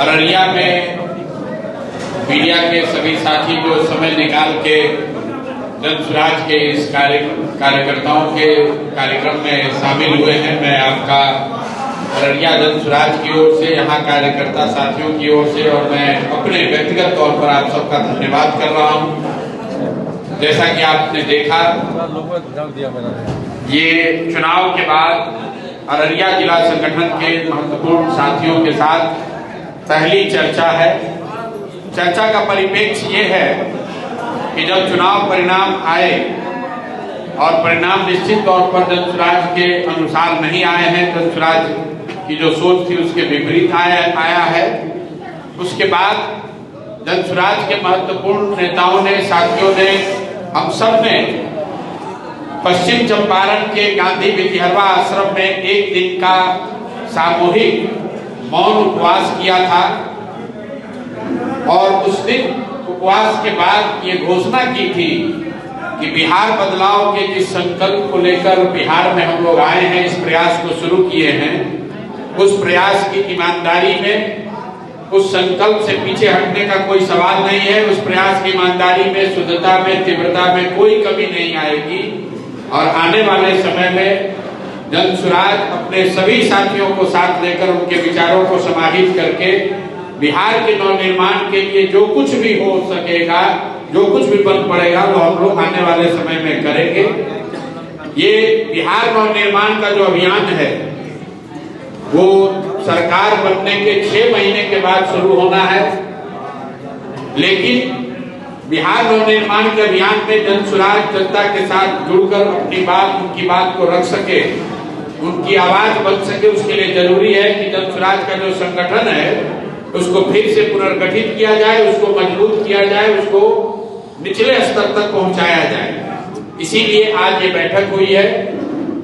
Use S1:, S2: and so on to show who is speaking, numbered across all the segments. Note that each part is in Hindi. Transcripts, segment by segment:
S1: अररिया में मीडिया के सभी साथी जो समय निकाल के जन स्वराज के इस कार्यकर्ताओं के कार्यक्रम में शामिल हुए हैं, मैं आपका अररिया जन स्वराज की ओर से, यहाँ कार्यकर्ता साथियों की ओर से और मैं अपने व्यक्तिगत तौर पर आप सबका धन्यवाद कर रहा हूँ। जैसा कि आपने देखा, ये चुनाव के बाद अररिया जिला संगठन के महत्वपूर्ण साथियों के साथ पहली चर्चा है। चर्चा का परिप्रेक्ष्य ये है कि जब चुनाव परिणाम आए और परिणाम निश्चित तौर पर जन स्वराज के अनुसार नहीं आए हैं, जन स्वराज की जो सोच थी उसके विपरीत आया है, उसके बाद जन स्वराज के महत्वपूर्ण नेताओं ने, साथियों ने, हम सब ने पश्चिम चंपारण के गांधी विधिहरवा आश्रम में एक दिन का सामूहिक मौन उपवास किया था और उस दिन उपवास के बाद ये घोषणा की थी कि बिहार बदलाव के जिस संकल्प को लेकर बिहार में हम लोग आए हैं, इस प्रयास को शुरू किए हैं, उस प्रयास की ईमानदारी में, उस संकल्प से पीछे हटने का कोई सवाल नहीं है। उस प्रयास की ईमानदारी में, शुद्धता में, तीव्रता में कोई कमी नहीं आएगी और आने वाले समय में जन स्वराज अपने सभी साथियों को साथ लेकर उनके विचारों को समाहित करके बिहार के नवनिर्माण के लिए जो कुछ भी हो सकेगा, जो कुछ भी बन पड़ेगा, वो हम लोग आने वाले समय में करेंगे। ये बिहार नवनिर्माण का जो अभियान है वो सरकार बनने के 6 महीने के बाद शुरू होना है, लेकिन बिहार नवनिर्माण के अभियान में जन स्वराज जनता के साथ जुड़कर अपनी बात, उनकी बात को रख सके, उनकी आवाज बन सके। उसके लिए जरूरी है कि जन स्वराज का जो संगठन है उसको फिर से पुनर्गठित किया जाए, उसको मजबूत किया जाए, उसको निचले स्तर तक पहुंचाया जाए। इसीलिए आज ये बैठक हुई है।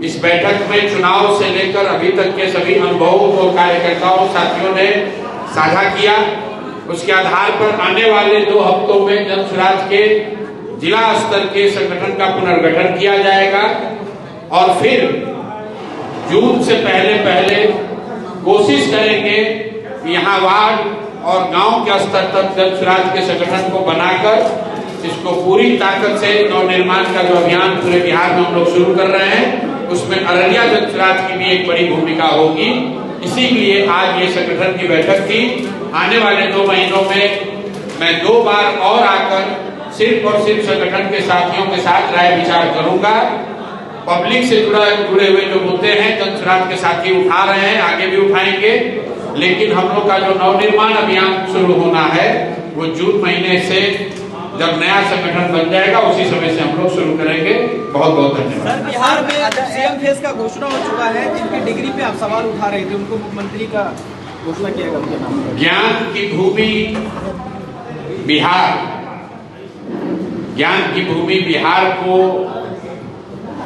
S1: इस बैठक में चुनाव से लेकर अभी तक के सभी अनुभवों को कार्यकर्ताओं, साथियों ने साझा किया। उसके आधार पर आने वाले 2 हफ्तों में जन स्वराज के जिला स्तर के संगठन का पुनर्गठन किया जाएगा और फिर जून से पहले कोशिश करेंगे कि यहाँ वार्ड और गांव के स्तर तक जन स्वराज के संगठन को बनाकर इसको पूरी ताकत से नवनिर्माण का जो अभियान पूरे बिहार में हम लोग शुरू कर रहे हैं, उसमें अररिया जन स्वराज की भी एक बड़ी भूमिका होगी। इसीलिए आज ये संगठन की बैठक थी। आने वाले 2 महीनों में मैं 2 बार और आकर सिर्फ और सिर्फ संगठन के साथियों के साथ राय विचार करूंगा। पब्लिक से जुड़े हुए जो मुद्दे हैं जन स्वराज के साथी उठा रहे हैं, आगे भी उठाएंगे, लेकिन हम लोग का जो नवनिर्माण अभियान शुरू होना है वो जून महीने से, जब नया संगठन बन जाएगा उसी समय से हम लोग शुरू करेंगे। बहुत बहुत धन्यवाद।
S2: सर, बिहार में सीएम फेस का घोषणा हो चुका है, जिनकी डिग्री पे आप सवाल उठा रहे थे, उनको मुख्यमंत्री का घोषणा किया गया उनके नाम पर।
S1: ज्ञान की भूमि बिहार, ज्ञान की भूमि बिहार को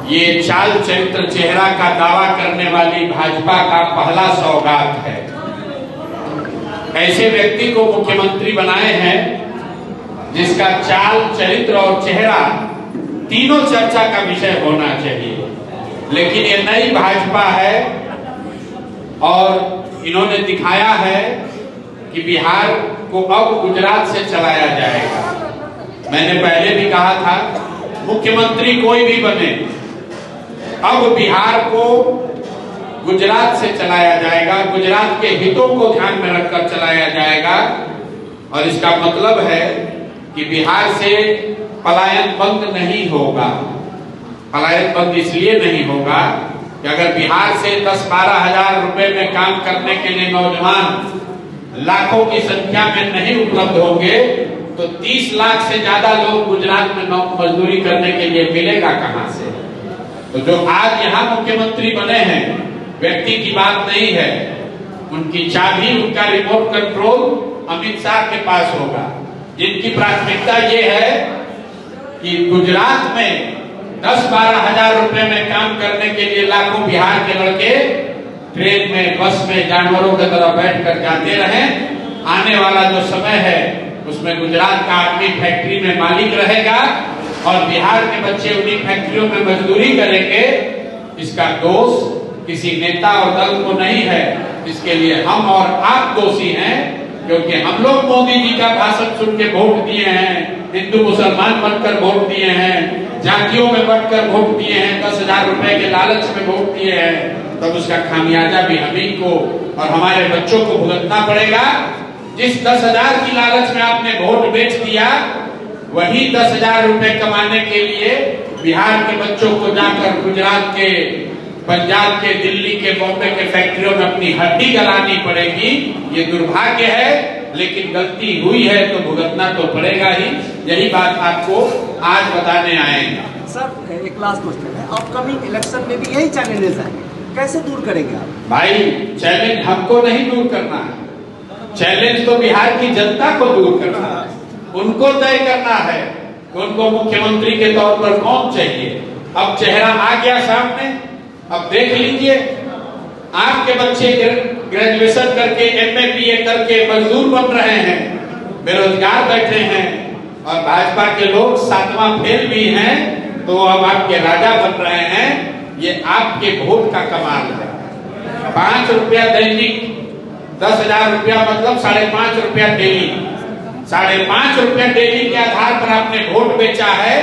S1: ये चाल चरित्र चेहरा का दावा करने वाली भाजपा का पहला सौगात है। ऐसे व्यक्ति को मुख्यमंत्री बनाए हैं जिसका चाल, चरित्र और चेहरा तीनों चर्चा का विषय होना चाहिए। लेकिन ये नई भाजपा है और इन्होंने दिखाया है कि बिहार को अब गुजरात से चलाया जाएगा। मैंने पहले भी कहा था, मुख्यमंत्री कोई भी बने, अब बिहार को गुजरात से चलाया जाएगा, गुजरात के हितों को ध्यान में रखकर चलाया जाएगा। और इसका मतलब है कि बिहार से पलायन बंद नहीं होगा। पलायन बंद इसलिए नहीं होगा कि अगर बिहार से 10-12 हजार रुपए में काम करने के लिए नौजवान लाखों की संख्या में नहीं उपलब्ध होंगे तो 30 लाख से ज्यादा लोग गुजरात में मजदूरी करने के लिए मिलेगा कहां से। तो जो आज यहाँ मुख्यमंत्री बने हैं, व्यक्ति की बात नहीं है, उनकी चाबी, उनका रिमोट कंट्रोल अमित शाह के पास होगा, जिनकी प्राथमिकता ये है कि गुजरात में 10-12 हजार रुपए में काम करने के लिए लाखों बिहार के लड़के ट्रेन में, बस में जानवरों की तरह बैठकर जाते रहें। आने वाला जो समय है उसमें गुजरात का आदमी फैक्ट्री में मालिक रहेगा और बिहार के बच्चे उन्हीं फैक्ट्रियों में मजदूरी करेंगे। इसका दोष किसी नेता और दल को नहीं है, इसके लिए हम और आप दोषी हैं क्योंकि हम लोग मोदी जी का भाषण सुन के वोट दिए हैं, हिंदू मुसलमान बनकर वोट दिए हैं, जातियों में बढ़कर वोट दिए हैं, 10,000 रुपए के लालच में वोट दिए हैं, तब उसका खामियाजा भी हम ही को और हमारे बच्चों को भुगतना पड़ेगा। जिस 10,000 की लालच में आपने वोट बेच दिया, वही 10,000 रुपए कमाने के लिए बिहार के बच्चों को जाकर गुजरात के, पंजाब के, दिल्ली के, बॉम्बे के फैक्ट्रियों में अपनी हड्डी गलानी पड़ेगी। ये दुर्भाग्य है, लेकिन गलती हुई है तो भुगतना तो पड़ेगा ही। यही बात आपको आज बताने आएंगे।
S3: सर एक लास्ट क्वेश्चन है, अपकमिंग इलेक्शन में भी यही चैलेंजेस हैं, कैसे दूर करेंगे आप?
S1: भाई चैलेंज हमको नहीं दूर करना है, चैलेंज तो बिहार की जनता को दूर करना है, उनको तय करना है कि उनको मुख्यमंत्री के तौर पर कौन चाहिए। अब चेहरा आ गया सामने, अब देख लीजिए, आपके बच्चे ग्रेजुएशन करके MA BA करके मजदूर बन रहे हैं, बेरोजगार बैठे हैं, और भाजपा के लोग 7वां फेल भी हैं, तो अब आपके राजा बन रहे हैं। ये आपके वोट का कमाल है। 5 रुपया दैनिक, 10,000 रुपया मतलब 5.5 रुपया डेली, 5.5 रुपया डेली के आधार पर आपने वोट बेचा है।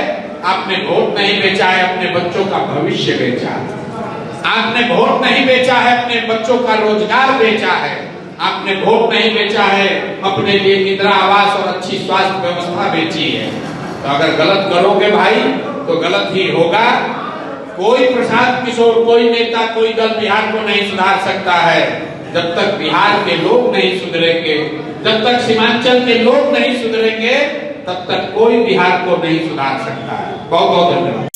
S1: आपने वोट नहीं बेचा है, अपने बच्चों का भविष्य बेचा है। आपने वोट नहीं बेचा है, अपने बच्चों का रोजगार बेचा है। आपने वोट नहीं बेचा है, अपने लिए इंदिरा आवास और अच्छी स्वास्थ्य व्यवस्था बेची है। तो अगर गलत करोगे भाई तो गलत ही होगा। कोई प्रशांत किशोर, कोई नेता, कोई दल बिहार को नहीं सुधार सकता है जब तक बिहार के लोग नहीं सुधरेंगे, जब तक सीमांचल के लोग नहीं सुधरेंगे, तब तक कोई बिहार को नहीं सुधार सकता है। बहुत बहुत धन्यवाद।